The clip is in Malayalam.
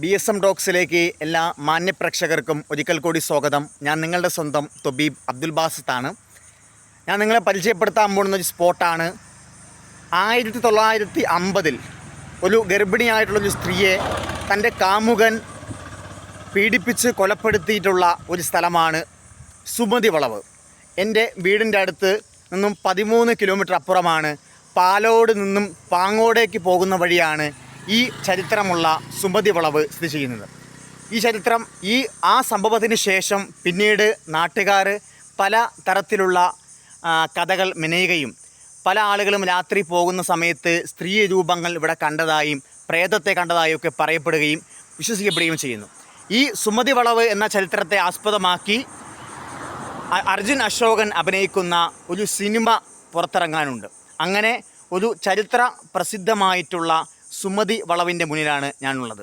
BSM ടോക്സിലേക്ക് എല്ലാ മാന്യപ്രേക്ഷകർക്കും ഒരിക്കൽ കൂടി സ്വാഗതം. ഞാൻ നിങ്ങളുടെ സ്വന്തം തൊബീബ് അബ്ദുൽ ബാസിത്താണ്. ഞാൻ നിങ്ങളെ പരിചയപ്പെടുത്താൻ പോകുന്ന ഒരു സ്പോട്ടാണ് 1950 ഒരു ഗർഭിണിയായിട്ടുള്ളൊരു സ്ത്രീയെ തൻ്റെ കാമുകൻ പീഡിപ്പിച്ച് കൊലപ്പെടുത്തിയിട്ടുള്ള ഒരു സ്ഥലമാണ് സുമതി വളവ്. എൻ്റെ വീടിൻ്റെ അടുത്ത് നിന്നും 13 കിലോമീറ്റർ അപ്പുറമാണ്. പാലോട് നിന്നും പാങ്ങോടേക്ക് പോകുന്ന വഴിയാണ് ഈ ചരിത്രമുള്ള സുമതി വളവ് സ്ഥിതി ചെയ്യുന്നത്. ഈ ചരിത്രം ആ സംഭവത്തിന് ശേഷം പിന്നീട് നാട്ടുകാർ പല തരത്തിലുള്ള കഥകൾ മെനയുകയും പല ആളുകളും രാത്രി പോകുന്ന സമയത്ത് സ്ത്രീ രൂപങ്ങൾ ഇവിടെ കണ്ടതായും പ്രേതത്തെ കണ്ടതായും ഒക്കെ പറയപ്പെടുകയും വിശ്വസിക്കപ്പെടുകയും ചെയ്യുന്നു. ഈ സുമതി വളവ് എന്ന ചരിത്രത്തെ ആസ്പദമാക്കി അർജുൻ അശോകൻ അഭിനയിക്കുന്ന ഒരു സിനിമ പുറത്തിറങ്ങാനുണ്ട്. അങ്ങനെ ഒരു ചരിത്ര പ്രസിദ്ധമായിട്ടുള്ള സുമതി വളവിൻ്റെ മുന്നിലാണ് ഞാനുള്ളത്.